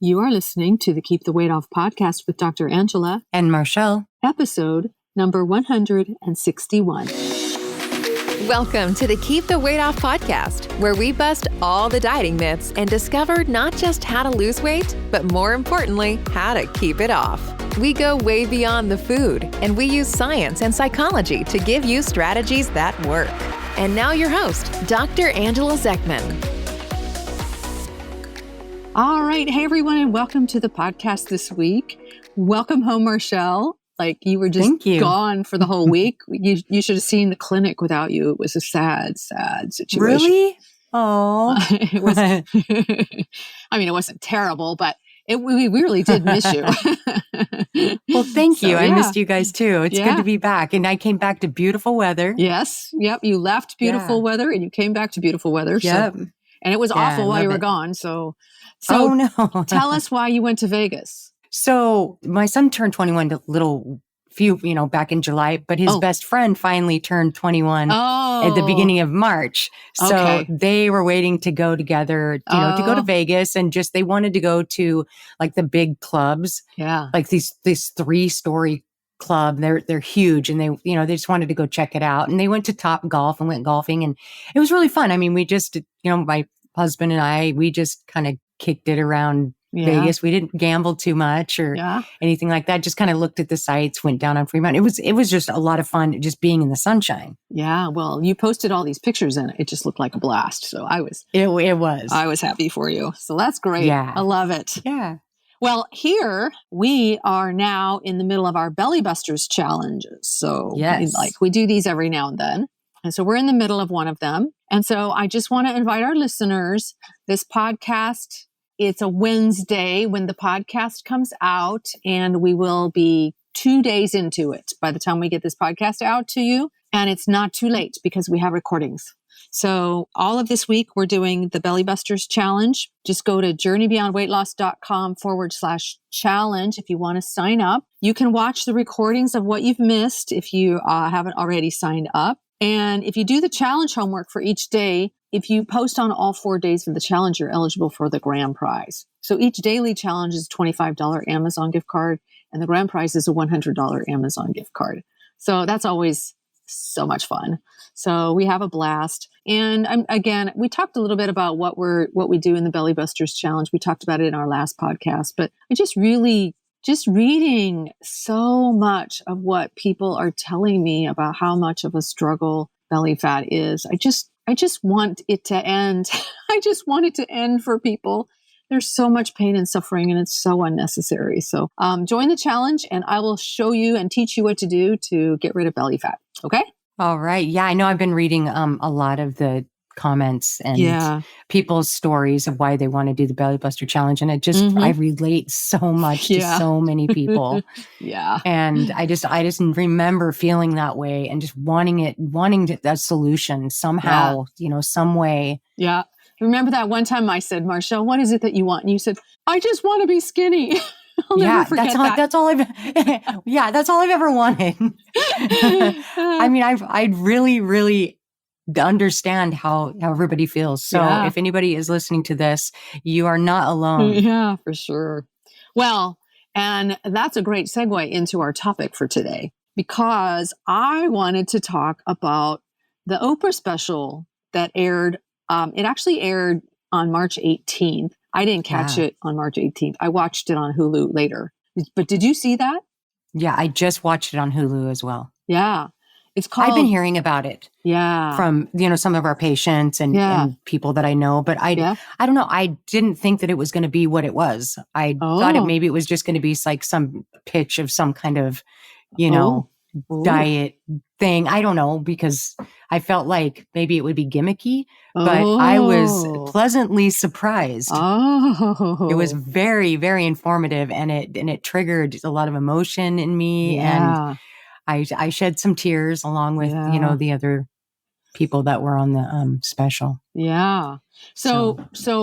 You are listening to the Keep the Weight Off podcast with Dr. Angela and Marchelle, episode number 161. Welcome to the Keep the Weight Off podcast, where we bust all the dieting myths and discover not just how to lose weight, but more importantly, how to keep it off. We go way beyond the food, and we use science and psychology to give you strategies that work. And now your host, Dr. Angela Zechmann. All right. Hey, everyone, and welcome to the podcast this week. Welcome home, Marchelle. Like you were just gone for the whole week. You should have seen the clinic without you. It was a sad situation. Really? Oh, it was. I mean, it wasn't terrible, but we really did miss you. Well, thank you. I missed you guys too. It's good to be back. And I came back to beautiful weather. Yes. Yep. You left beautiful weather and you came back to beautiful weather. Yep. So, and it was awful while you were gone. So oh no. Tell us why you went to Vegas. So my son turned 21 back in July, but his best friend finally turned 21 at the beginning of March. So they were waiting to go together, to go to Vegas, and just, they wanted to go to like the big clubs. Yeah. Like this 3-story club. They're huge, and they just wanted to go check it out. And they went to Top Golf and went golfing, and it was really fun. I mean, we just, my husband and we just kind of kicked it around Vegas. We didn't gamble too much or anything like that. Just kind of looked at the sights, went down on Fremont. It was just a lot of fun just being in the sunshine. Yeah. Well, you posted all these pictures and it just looked like a blast. So I was happy for you. So that's great. Yeah. I love it. Yeah. Well, we are now in the middle of our Belly Busters challenges. So we do these every now and then. And so we're in the middle of one of them. And so I just want to invite our listeners, this podcast, it's a Wednesday when the podcast comes out, and we will be 2 days into it by the time we get this podcast out to you. And it's not too late because we have recordings. So all of this week, we're doing the Belly Busters Challenge. Just go to journeybeyondweightloss.com/challenge if you want to sign up. You can watch the recordings of what you've missed if you haven't already signed up. And if you do the challenge homework for each day, if you post on all 4 days of the challenge, you're eligible for the grand prize. So each daily challenge is a $25 Amazon gift card, and the grand prize is a $100 Amazon gift card. So that's always so much fun. So we have a blast. And again, we talked a little bit about what we do in the Belly Busters Challenge. We talked about it in our last podcast, but I just reading so much of what people are telling me about how much of a struggle belly fat is. I just want it to end. I just want it to end for people. There's so much pain and suffering, and it's so unnecessary. So join the challenge, and I will show you and teach you what to do to get rid of belly fat. Okay? All right. Yeah, I know I've been reading a lot of the comments and people's stories of why they want to do the Belly Buster Challenge. And it just, I relate so much to so many people. And I just remember feeling that way and just wanting that solution somehow, some way. Yeah. Remember that one time I said, Marchelle, what is it that you want? And you said, I just want to be skinny. I'll never forget that. That's all I've ever wanted. I mean, I'd really understand how everybody feels. So if anybody is listening to this, you are not alone. Yeah, for sure. Well, and that's a great segue into our topic for today, because I wanted to talk about the Oprah special that aired. It actually aired on March 18th. I didn't catch it on March 18th. I watched it on Hulu later. But did you see that? Yeah, I just watched it on Hulu as well. Yeah. It's called... I've been hearing about it. Yeah. From, some of our patients and people that I know. But I don't know. I didn't think that it was going to be what it was. I thought maybe it was just going to be like some pitch of some kind of, diet thing. I don't know, because I felt like maybe it would be gimmicky, but I was pleasantly surprised. It was very, very informative, and it triggered a lot of emotion in me. And I shed some tears along with, the other people that were on the special. Yeah. So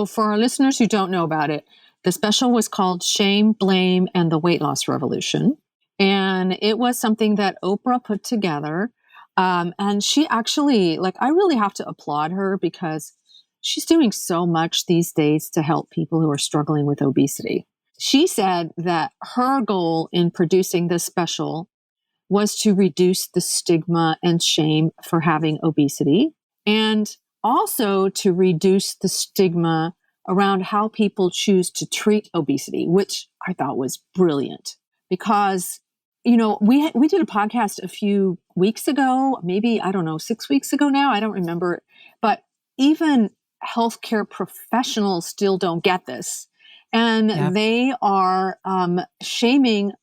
for our listeners who don't know about it, the special was called Shame, Blame, and the Weight Loss Revolution. And it was something that Oprah put together. And she actually, I really have to applaud her, because she's doing so much these days to help people who are struggling with obesity. she said that her goal in producing this special was to reduce the stigma and shame for having obesity, and also to reduce the stigma around how people choose to treat obesity, which I thought was brilliant. Because, we did a podcast a few weeks ago, maybe, I don't know, 6 weeks ago now, I don't remember. But even healthcare professionals still don't get this. And Yep. they are shaming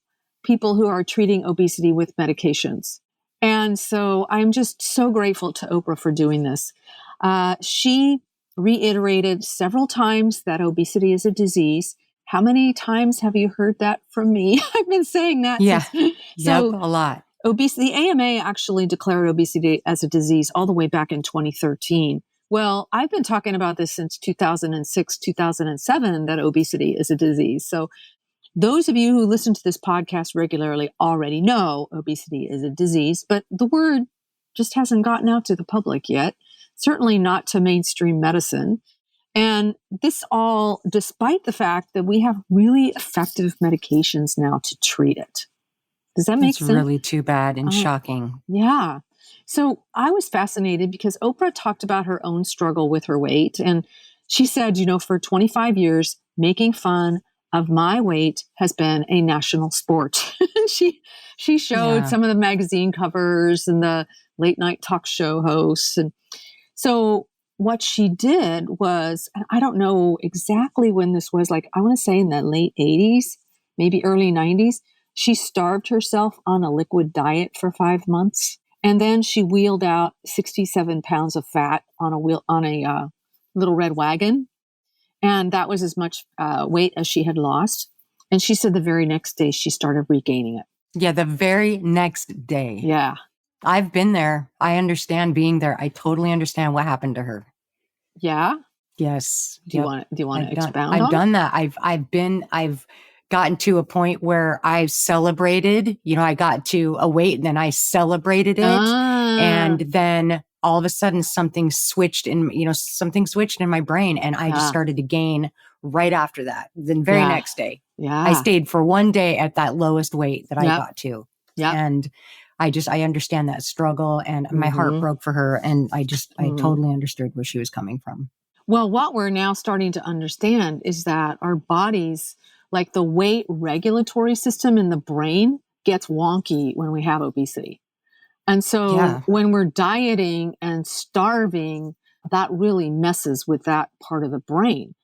people who are treating obesity with medications. And so I'm just so grateful to Oprah for doing this. She reiterated several times that obesity is a disease. How many times have you heard that from me? I've been saying that Yeah. since. Yep. So A lot. obesity, the AMA actually declared obesity as a disease all the way back in 2013. Well, I've been talking about this since 2006, 2007, that obesity is a disease. So those of you who listen to this podcast regularly already know obesity is a disease, but the word just hasn't gotten out to the public yet, certainly not to mainstream medicine. And this all despite the fact that we have really effective medications now to treat it. Does that make It's sense? really too bad and shocking. Yeah. So I was fascinated because Oprah talked about her own struggle with her weight. And she said, for 25 years, making fun of my weight has been a national sport. she showed Yeah. some of the magazine covers and the late night talk show hosts. And so what she did was, and I don't know exactly when this was, like, I want to say in the late 80s, maybe early 90s, she starved herself on a liquid diet for 5 months. And then she wheeled out 67 pounds of fat on a little red wagon. And that was as much weight as she had lost. And she said the very next day she started regaining it. Yeah. The very next day. Yeah. I've been there. I understand being there. I totally understand what happened to her. Yeah. Yes. Do you want to expound I've on done that. I've gotten to a point where I celebrated, I got to a weight and then I celebrated it. And then all of a sudden something switched in my brain and I just started to gain right after that. The very next day. Yeah. I stayed for one day at that lowest weight that I got to. Yeah. And I understand that struggle and my heart broke for her. And I totally understood where she was coming from. Well, what we're now starting to understand is that our bodies, like the weight regulatory system in the brain, gets wonky when we have obesity. And so when we're dieting and starving, that really messes with that part of the brain.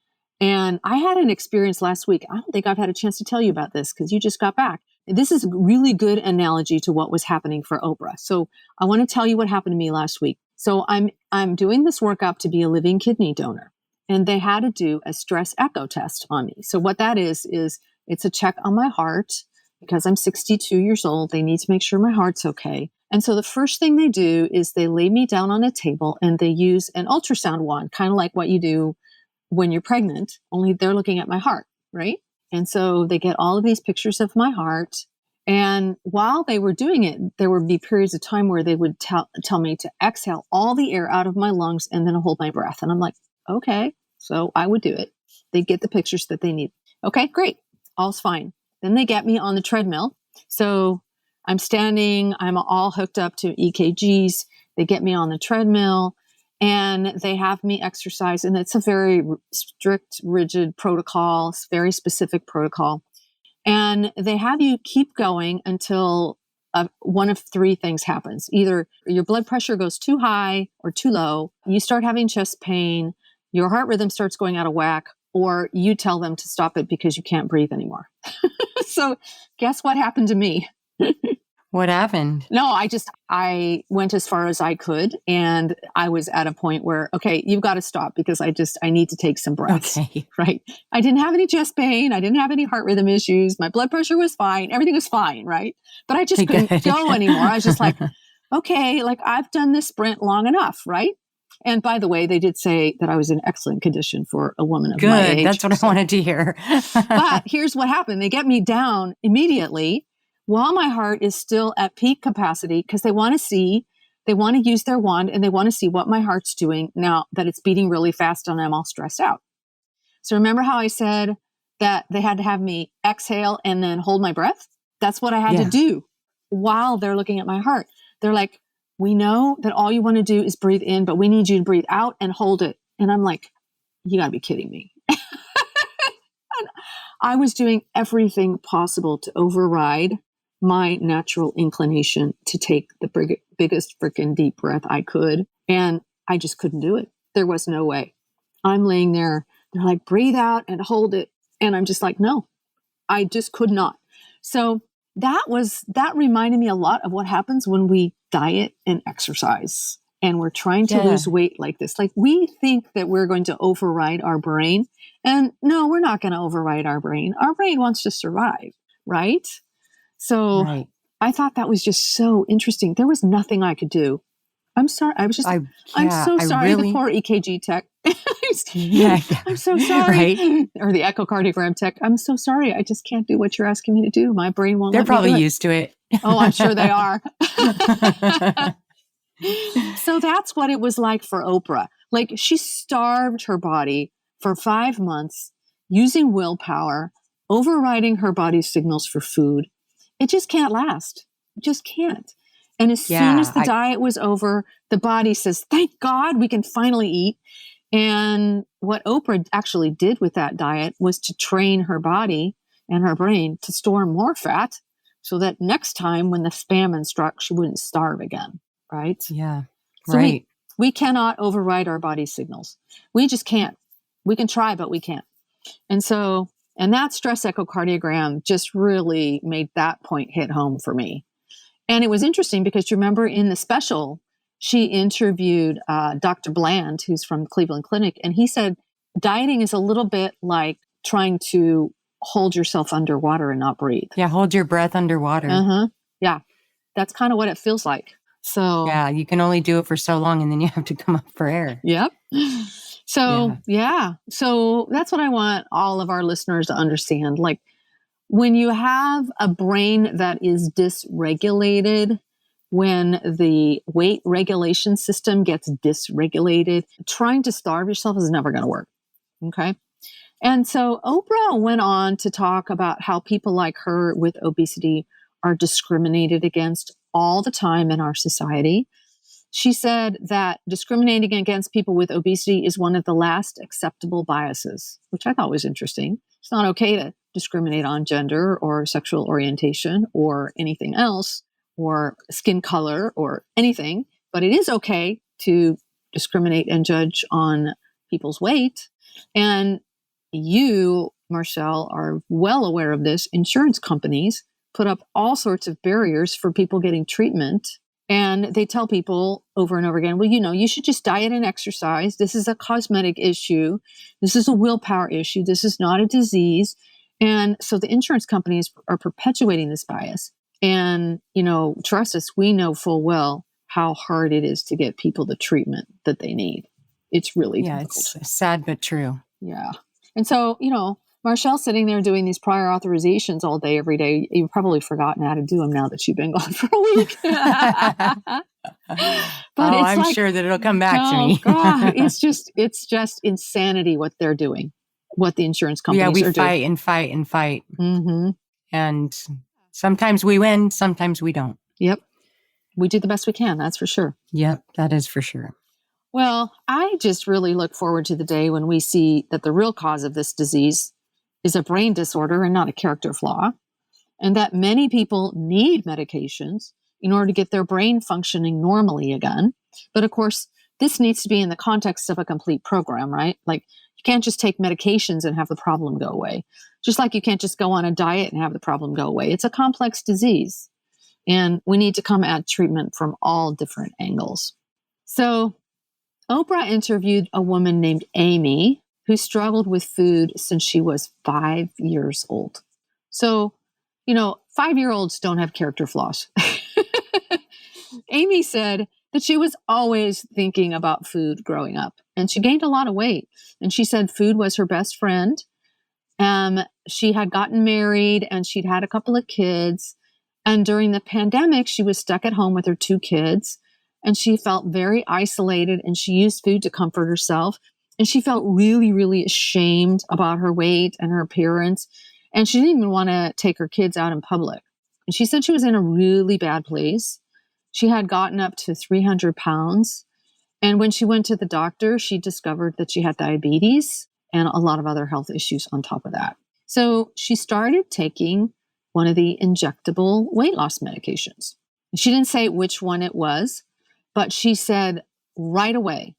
And I had an experience last week. I don't think I've had a chance to tell you about this because you just got back. This is a really good analogy to what was happening for Oprah. So I want to tell you what happened to me last week. So I'm doing this workup to be a living kidney donor, and they had to do a stress echo test on me. So what that is it's a check on my heart because I'm 62 years old. They need to make sure my heart's okay. And so the first thing they do is they lay me down on a table and they use an ultrasound wand, kind of like what you do when you're pregnant, only they're looking at my heart, right? And so they get all of these pictures of my heart. And while they were doing it, there would be periods of time where they would tell me to exhale all the air out of my lungs and then hold my breath. And I'm like, okay, so I would do it. They get the pictures that they need. Okay, great. All's fine. Then they get me on the treadmill. So I'm standing, I'm all hooked up to EKGs. They get me on the treadmill and they have me exercise. And it's a very strict, rigid protocol. It's a very specific protocol. And they have you keep going until one of three things happens. Either your blood pressure goes too high or too low, you start having chest pain, your heart rhythm starts going out of whack, or you tell them to stop it because you can't breathe anymore. So guess what happened to me? What happened? No, I went as far as I could. And I was at a point where, okay, you've got to stop because I need to take some breaths. Okay. Right. I didn't have any chest pain. I didn't have any heart rhythm issues. My blood pressure was fine. Everything was fine. Right. But I just couldn't go anymore. I was just like, okay, like I've done this sprint long enough. Right. And by the way, they did say that I was in excellent condition for a woman of my age. Good. That's what I wanted to hear. But here's what happened. They get me down immediately while my heart is still at peak capacity because they want to use their wand and they want to see what my heart's doing now that it's beating really fast and I'm all stressed out. So remember how I said that they had to have me exhale and then hold my breath. That's what I had to do while they're looking at my heart. They're like, we know that all you want to do is breathe in, but we need you to breathe out and hold it. And I'm like, you gotta be kidding me. I was doing everything possible to override my natural inclination to take the biggest freaking deep breath I could. And I just couldn't do it. There was no way. I'm laying there. They're like, breathe out and hold it. And I'm just like, no, I just could not. So that reminded me a lot of what happens when we diet and exercise and we're trying to lose weight like this. Like we think that we're going to override our brain. And no, we're not going to override our brain. Our brain wants to survive, right? So I thought that was just so interesting. There was nothing I could do. I'm sorry. I'm so sorry. The poor EKG tech. I'm so sorry. Right? Or the echocardiogram tech. I'm so sorry. I just can't do what you're asking me to do. My brain won't. They're probably used to it. Oh, I'm sure they are. So that's what it was like for Oprah. Like she starved her body for 5 months using willpower, overriding her body's signals for food. It just can't last. It just can't. And as soon as the diet was over, the body says, thank God we can finally eat. And what Oprah actually did with that diet was to train her body and her brain to store more fat so that next time when the famine struck, she wouldn't starve again. Right? Yeah. So we cannot override our body's signals. We just can't. We can try, but we can't. And that stress echocardiogram just really made that point hit home for me. And it was interesting because you remember in the special, she interviewed Dr. Bland, who's from Cleveland Clinic, and he said, dieting is a little bit like trying to hold yourself underwater and not breathe. Yeah, hold your breath underwater. Yeah, that's kind of what it feels like. So yeah, you can only do it for so long and then you have to come up for air. Yep. So so that's what I want all of our listeners to understand. Like when you have a brain that is dysregulated, when the weight regulation system gets dysregulated, trying to starve yourself is never going to work. Okay. And so Oprah went on to talk about how people like her with obesity are discriminated against all the time in our society. She said that discriminating against people with obesity is one of the last acceptable biases, which I thought was interesting. It's not okay to discriminate on gender or sexual orientation or anything else or skin color or anything, but it is okay to discriminate and judge on people's weight. And you, Marchelle, are well aware of this. Insurance companies put up all sorts of barriers for people getting treatment. And they tell people over and over again, well, you should just diet and exercise. This is a cosmetic issue. This is a willpower issue. This is not a disease. And so the insurance companies are perpetuating this bias. And, trust us, we know full well how hard it is to get people the treatment that they need. It's really difficult. It's sad but true. Yeah. And so, Marchelle's sitting there doing these prior authorizations all day, every day. You've probably forgotten how to do them now that you've been gone for a week. But I'm sure that it'll come back to me. God, it's just insanity what they're doing, what the insurance companies are doing. Yeah, we fight and fight and fight. Mm-hmm. And sometimes we win, sometimes we don't. Yep. We do the best we can, that's for sure. Yep, that is for sure. Well, I just really look forward to the day when we see that the real cause of this disease is a brain disorder and not a character flaw, and that many people need medications in order to get their brain functioning normally again. But of course, this needs to be in the context of a complete program, right? Like you can't just take medications and have the problem go away. Just like you can't just go on a diet and have the problem go away. It's a complex disease, and we need to come at treatment from all different angles. So Oprah interviewed a woman named Amy who struggled with food since she was 5 years old. So, 5-year-olds don't have character flaws. Amy said that she was always thinking about food growing up, and she gained a lot of weight. And she said food was her best friend. She had gotten married and she'd had a couple of kids. And during the pandemic, she was stuck at home with her 2 kids. And she felt very isolated, and she used food to comfort herself. And she felt really, really ashamed about her weight and her appearance. And she didn't even want to take her kids out in public. And she said she was in a really bad place. She had gotten up to 300 pounds. And when she went to the doctor, she discovered that she had diabetes and a lot of other health issues on top of that. So she started taking one of the injectable weight loss medications. She didn't say which one it was, but she said right away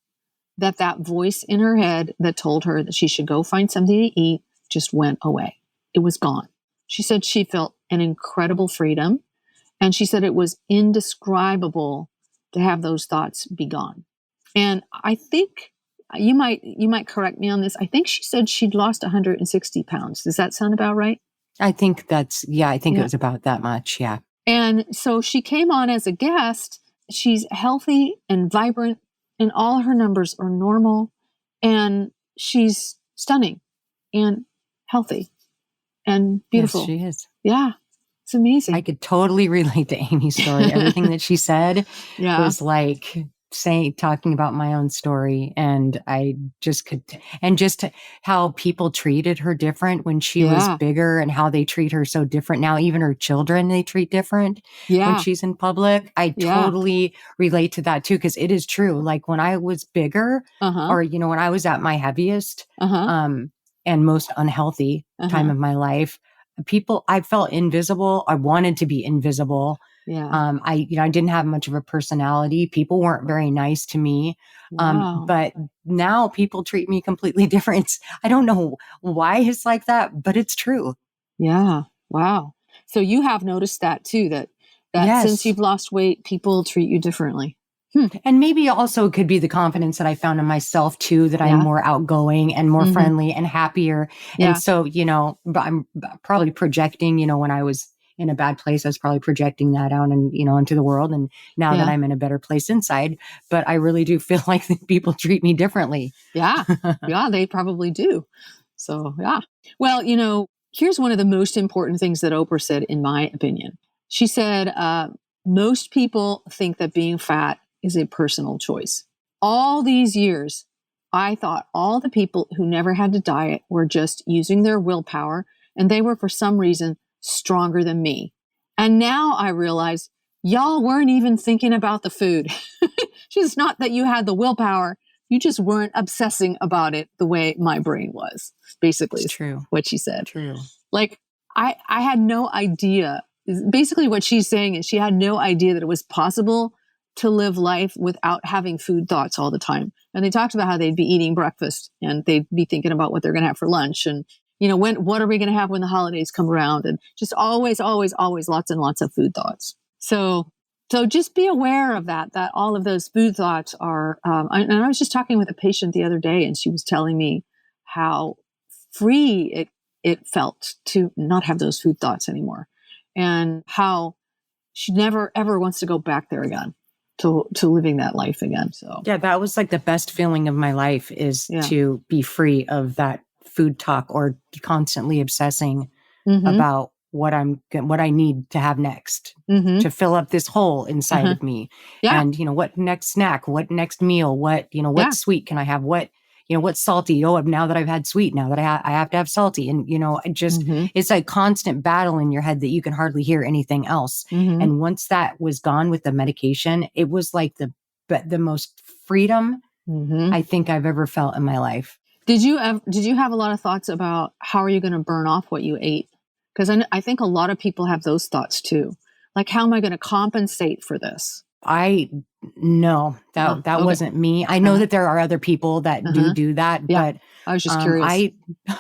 that that voice in her head that told her that she should go find something to eat just went away. It was gone. She said she felt an incredible freedom, and she said it was indescribable to have those thoughts be gone. And I think you might correct me on this. I think she said she'd lost 160 pounds. Does that sound about right? I think it was about that much. Yeah. And so she came on as a guest. She's healthy and vibrant, and all her numbers are normal, and she's stunning and healthy and beautiful. Yes, she is. Yeah. It's amazing. I could totally relate to Amy's story. Everything that she said was like talking about my own story. And I just could, and just how people treated her different when she was bigger, and how they treat her so different now. Even her children, they treat different when she's in public. I totally relate to that too, because it is true. Like when I was bigger, or, when I was at my heaviest, and most unhealthy time of my life, I felt invisible. I wanted to be invisible. Yeah. I didn't have much of a personality. People weren't very nice to me. Wow. But now people treat me completely different. I don't know why it's like that, but it's true. Yeah. Wow. So you have noticed that too, that since you've lost weight, people treat you differently. And maybe also it could be the confidence that I found in myself too, that I'm more outgoing and more friendly and happier. Yeah. And so, but I'm probably projecting, when I was in a bad place, I was probably projecting that out and, into the world. And now that I'm in a better place inside, but I really do feel like people treat me differently. Yeah. Yeah, they probably do. So, yeah. Well, here's one of the most important things that Oprah said, in my opinion. She said, most people think that being fat is a personal choice. All these years, I thought all the people who never had to diet were just using their willpower, and they were for some reason stronger than me. And now I realize y'all weren't even thinking about the food. It's just not that you had the willpower. You just weren't obsessing about it the way my brain was, basically. It's true. What she said. True. Like, I had no idea. Basically what she's saying is she had no idea that it was possible to live life without having food thoughts all the time. And they talked about how they'd be eating breakfast and they'd be thinking about what they're going to have for lunch. And, what are we going to have when the holidays come around? And just always, always, always lots and lots of food thoughts. So just be aware of that all of those food thoughts are, and I was just talking with a patient the other day, and she was telling me how free it felt to not have those food thoughts anymore, and how she never, ever wants to go back there again. To living that life again. So yeah, that was like the best feeling of my life, is to be free of that food talk or constantly obsessing about what I need to have next to fill up this hole inside of me. Yeah. And what next snack, what next meal, what sweet can I have? What's salty? Oh, now that I've had sweet, now that I have to have salty. And, it just, it's a constant battle in your head that you can hardly hear anything else. And once that was gone with the medication, it was like the most freedom I think I've ever felt in my life. Did you have a lot of thoughts about how are you going to burn off what you ate? Because I think a lot of people have those thoughts too. Like, how am I going to compensate for this? No, that wasn't me. I know that there are other people that do that, but I was just curious.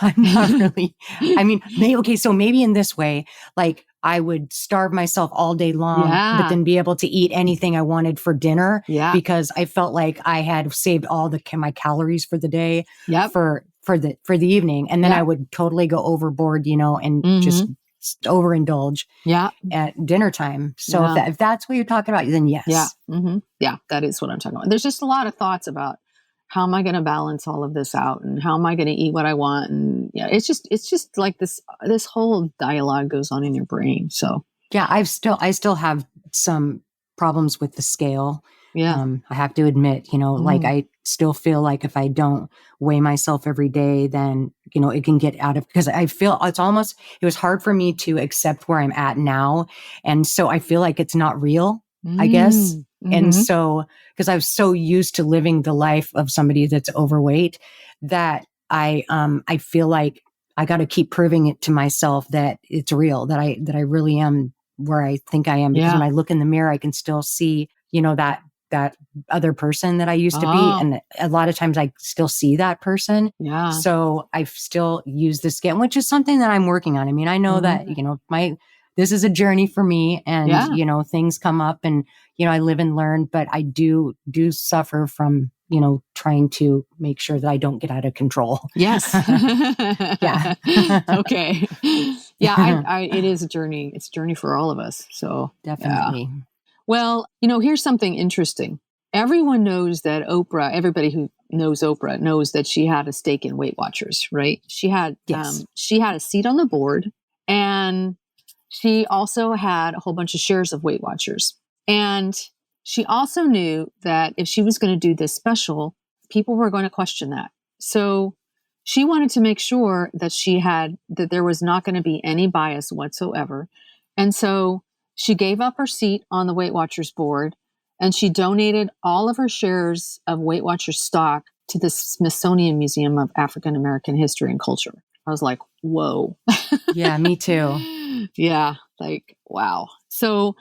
I'm not really, so maybe in this way, like I would starve myself all day long, but then be able to eat anything I wanted for dinner because I felt like I had saved all my calories for the day for the evening. And then I would totally go overboard, and just overindulge at dinner time. So if that's what you're talking about, then yes. Yeah. Yeah, that is what I'm talking about. There's just a lot of thoughts about how am I going to balance all of this out, and how am I going to eat what I want? And it's just like this whole dialogue goes on in your brain. So yeah, I still have some problems with the scale. Yeah. I have to admit, like I still feel like if I don't weigh myself every day, then, it can get out of, because I feel it was hard for me to accept where I'm at now. And so I feel like it's not real, I guess. And so, because I was so used to living the life of somebody that's overweight that I feel like I got to keep proving it to myself that it's real, that I really am where I think I am. Because when I look in the mirror, I can still see, that other person that I used to be. And a lot of times I still see that person. Yeah. So I still use the scale, which is something that I'm working on. I mean, I know that, this is a journey for me and, things come up and, I live and learn, but I do suffer from, trying to make sure that I don't get out of control. Yes. Yeah. Okay. Yeah. It is a journey. It's a journey for all of us. So definitely. Yeah. Well, here's something interesting. Everyone knows that Oprah, everybody who knows Oprah knows that she had a stake in Weight Watchers, right? She had, she had a seat on the board, and she also had a whole bunch of shares of Weight Watchers. And she also knew that if she was going to do this special, people were going to question that. So she wanted to make sure that that there was not going to be any bias whatsoever. And so she gave up her seat on the Weight Watchers board, and she donated all of her shares of Weight Watchers stock to the Smithsonian Museum of African American History and Culture. I was like, whoa. Yeah, me too. Yeah, like, wow. So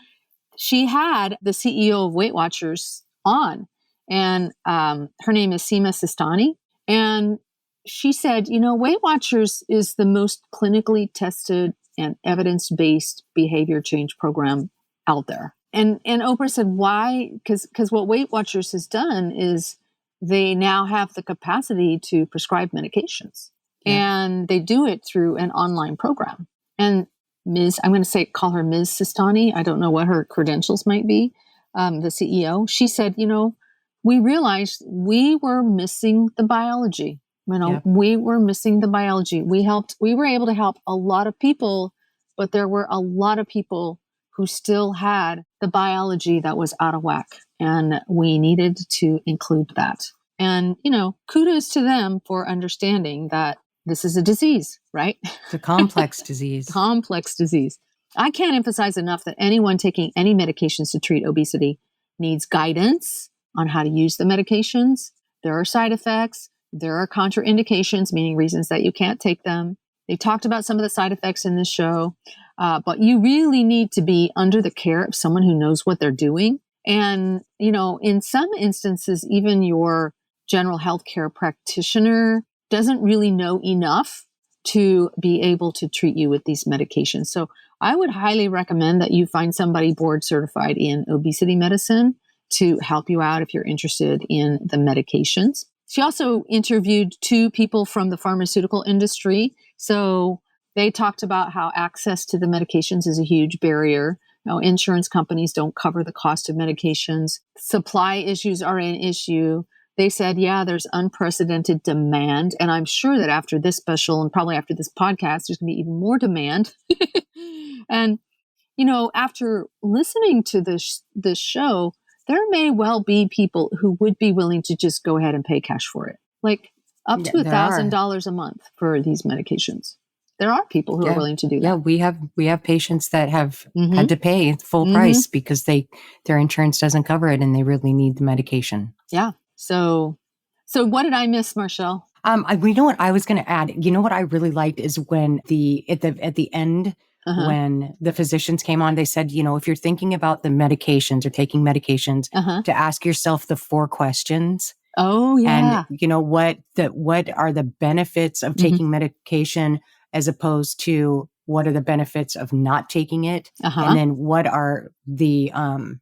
she had the CEO of Weight Watchers on, and her name is Seema Sistani. And she said, Weight Watchers is the most clinically tested and evidence-based behavior change program out there. And Oprah said, why? Because what Weight Watchers has done is they now have the capacity to prescribe medications. Yeah. And they do it through an online program. And I'm going to call her Ms. Sistani. I don't know what her credentials might be, the CEO. She said, we realized we were missing the biology. We were missing the biology. We were able to help a lot of people, but there were a lot of people who still had the biology that was out of whack. And we needed to include that. And, kudos to them for understanding that this is a disease, right? It's a complex disease. Complex disease. I can't emphasize enough that anyone taking any medications to treat obesity needs guidance on how to use the medications. There are side effects. There are contraindications, meaning reasons that you can't take them. They talked about some of the side effects in this show, but you really need to be under the care of someone who knows what they're doing. And, in some instances, even your general healthcare practitioner doesn't really know enough to be able to treat you with these medications. So I would highly recommend that you find somebody board certified in obesity medicine to help you out if you're interested in the medications. She also interviewed 2 people from the pharmaceutical industry. So they talked about how access to the medications is a huge barrier. Insurance companies don't cover the cost of medications. Supply issues are an issue. They said, there's unprecedented demand. And I'm sure that after this special and probably after this podcast, there's going to be even more demand. And, after listening to this show, there may well be people who would be willing to just go ahead and pay cash for it. Like up to $1,000 a month for these medications. There are people who are willing to do that. Yeah, we have patients that have had to pay full price because their insurance doesn't cover it and they really need the medication. Yeah. So what did I miss, Marchelle? You know what I was going to add? You know what I really liked is when at the end, when the physicians came on, they said, if you're thinking about the medications or taking medications, to ask yourself the 4 questions. Oh, yeah. And what are the benefits of taking medication as opposed to what are the benefits of not taking it? And then what are the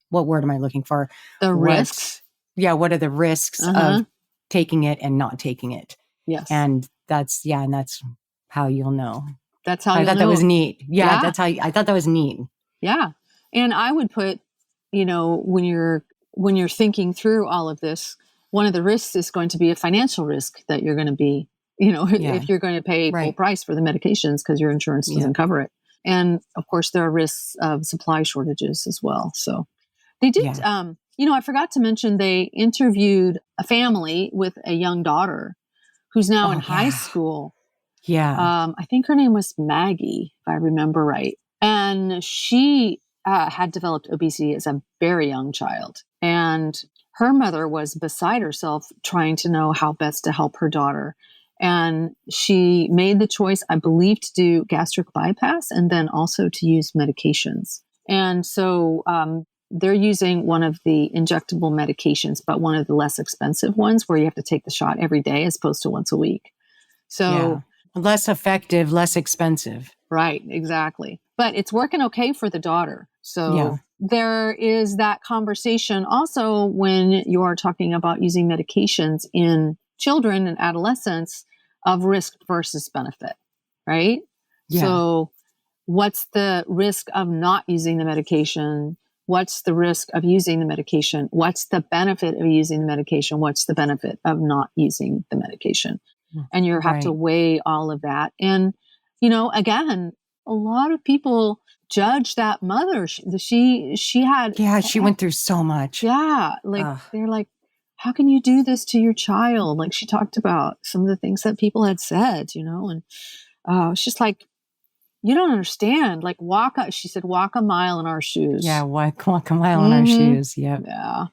what word am I looking for? The risks. Yeah, what are the risks of taking it and not taking it? Yes. And that's how you'll know. That's how I thought that was neat. Yeah, that's how I thought that was neat. Yeah. And I would put, when you're thinking through all of this, one of the risks is going to be a financial risk that you're going to be, if you're going to pay full price for the medications because your insurance doesn't cover it. And of course, there are risks of supply shortages as well. So they did. I forgot to mention they interviewed a family with a young daughter who's now in Oh, high yeah. school. Yeah. I think her name was Maggie, if I remember right. And she had developed obesity as a very young child. And her mother was beside herself trying to know how best to help her daughter. And she made the choice, I believe, to do gastric bypass and then also to use medications. And so they're using one of the injectable medications, but one of the less expensive ones where you have to take the shot every day as opposed to once a week. So less effective, less expensive. right, exactly. But it's working okay for the daughter. So Yeah. there is that conversation also when you're talking about using medications in children and adolescents of risk versus benefit, right? Yeah. So what's the risk of not using the medication? What's the risk of using the medication? What's the benefit of using the medication? What's the benefit of not using the medication? And you have to weigh all of that. And, again, a lot of people judge that mother. She had. Yeah, she went through so much. Yeah. They're like, how can you do this to your child? Like she talked about some of the things that people had said, and it's just like, you don't understand. Like she said, walk a mile in our shoes. Yeah, walk a mile in our shoes. Yep. Yeah.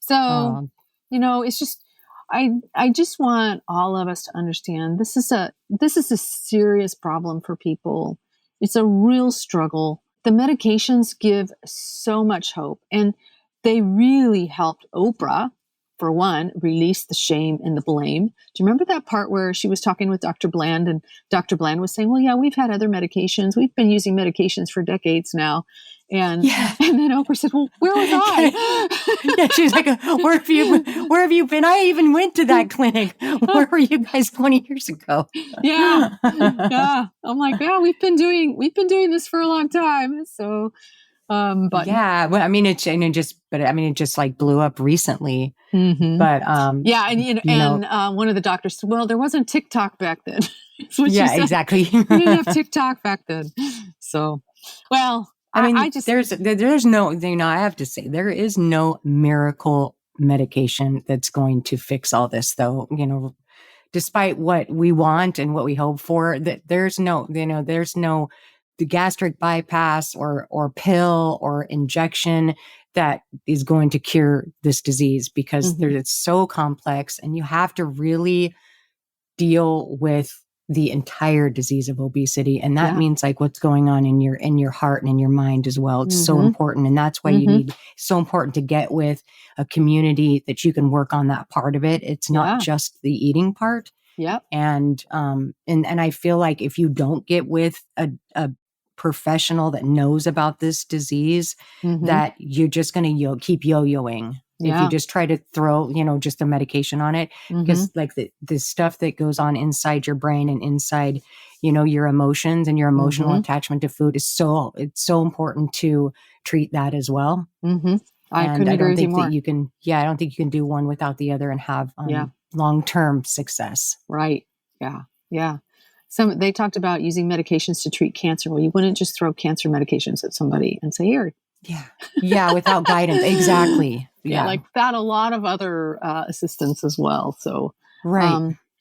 So, it's just, I just want all of us to understand this is a serious problem for people. It's a real struggle. The medications give so much hope, and they really helped Oprah, for one, release the shame and the blame. Do you remember that part where she was talking with Dr. Bland and Dr. Bland was saying, well, yeah, we've had other medications. We've been using medications for decades now. And then Oprah said, well, where was I? Yeah, she's like, where have you been? I even went to that clinic. Where were you guys 20 years ago? Yeah. I'm like, yeah, we've been doing this for a long time. So, but yeah, well, it just like blew up recently. Mm-hmm. But yeah, and one of the doctors said, well, there wasn't TikTok back then. Yeah, exactly. We didn't have TikTok back then. So, well, I just there's no, I have to say there is no miracle medication that's going to fix all this, though. Despite what we want and what we hope for, that there's no the gastric bypass or pill or injection that is going to cure this disease because it's so complex and you have to really deal with the entire disease of obesity. And that means like what's going on in your heart and in your mind as well. It's so important. And that's why it's so important to get with a community that you can work on that part of it. It's not just the eating part. Yep. And I feel like if you don't get with a professional that knows about this disease, that you're just going to keep yo-yoing. If you just try to throw, just a medication on it, because like the stuff that goes on inside your brain and inside, your emotions and your emotional attachment to food is it's so important to treat that as well. I couldn't agree with you more. I don't think you can do one without the other and have long-term success. Right. Yeah. Yeah. They talked about using medications to treat cancer. Well, you wouldn't just throw cancer medications at somebody and say, here. Yeah. Yeah. Without guidance. Exactly. Yeah. Like that, a lot of other assistance as well. So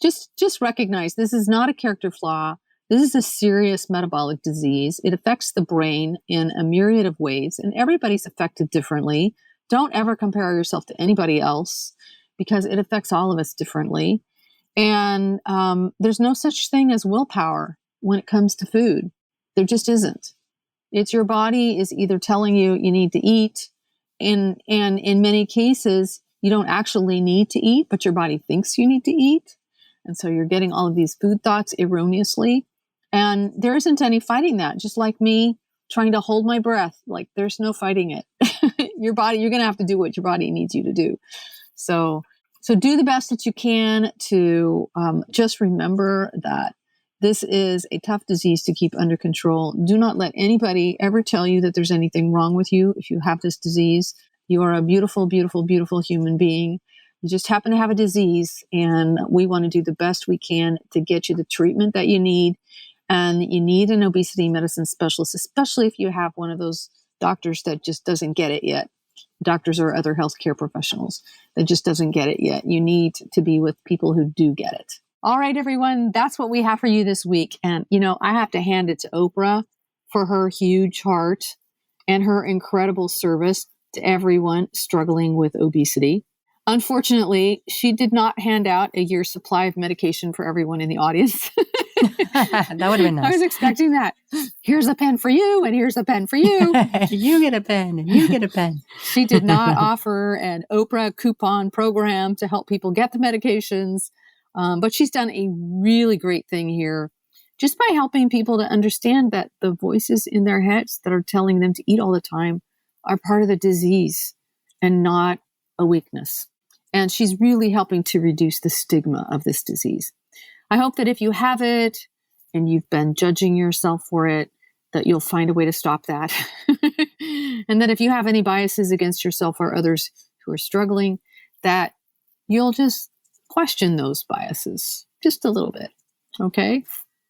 just recognize this is not a character flaw. This is a serious metabolic disease. It affects the brain in a myriad of ways, and everybody's affected differently. Don't ever compare yourself to anybody else because it affects all of us differently. And there's no such thing as willpower when it comes to food. There just isn't. It's your body is either telling you need to eat, and in many cases, you don't actually need to eat, but your body thinks you need to eat. And so you're getting all of these food thoughts erroneously. And there isn't any fighting that. Just like me trying to hold my breath, like there's no fighting it. Your body, you're going to have to do what your body needs you to do. So do the best that you can to just remember that this is a tough disease to keep under control. Do not let anybody ever tell you that there's anything wrong with you if you have this disease. You are a beautiful, beautiful, beautiful human being. You just happen to have a disease, and we want to do the best we can to get you the treatment that you need. And you need an obesity medicine specialist, especially if you have one of those doctors that just doesn't get it yet. doctors or other healthcare professionals that just doesn't get it yet. You need to be with people who do get it. All right, everyone, that's what we have for you this week. And, I have to hand it to Oprah for her huge heart and her incredible service to everyone struggling with obesity. Unfortunately, she did not hand out a year's supply of medication for everyone in the audience. That would have been nice. I was expecting that. Here's a pen for you, and here's a pen for you. You get a pen, and you get a pen. She did not offer an Oprah coupon program to help people get the medications, but she's done a really great thing here just by helping people to understand that the voices in their heads that are telling them to eat all the time are part of the disease and not a weakness. And she's really helping to reduce the stigma of this disease. I hope that if you have it and you've been judging yourself for it, that you'll find a way to stop that. And that if you have any biases against yourself or others who are struggling, that you'll just question those biases just a little bit. Okay?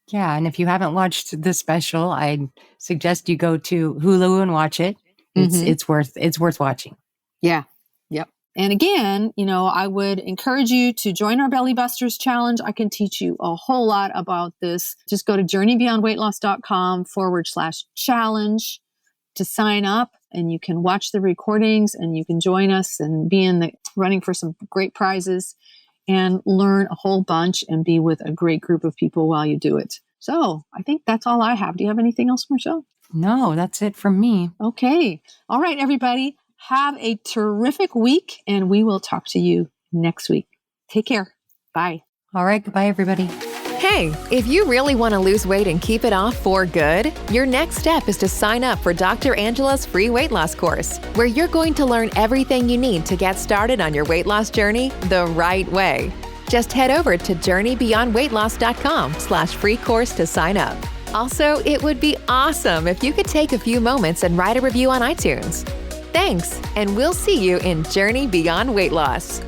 Yeah. And if you haven't watched the special, I suggest you go to Hulu and watch it. It's worth watching. Yeah. Yep. And again, I would encourage you to join our Belly Busters Challenge. I can teach you a whole lot about this. Just go to journeybeyondweightloss.com/challenge to sign up, and you can watch the recordings and you can join us and be in the running for some great prizes and learn a whole bunch and be with a great group of people while you do it. So I think that's all I have. Do you have anything else, Marchelle? No, that's it from me. Okay. All right, everybody. Have a terrific week, and we will talk to you next week. Take care. Bye. All right. Goodbye, everybody. Hey, if you really want to lose weight and keep it off for good, your next step is to sign up for Dr. Angela's free weight loss course, where you're going to learn everything you need to get started on your weight loss journey the right way. Just head over to journeybeyondweightloss.com/free course to sign up. Also, it would be awesome if you could take a few moments and write a review on iTunes. Thanks, and we'll see you in Journey Beyond Weight Loss.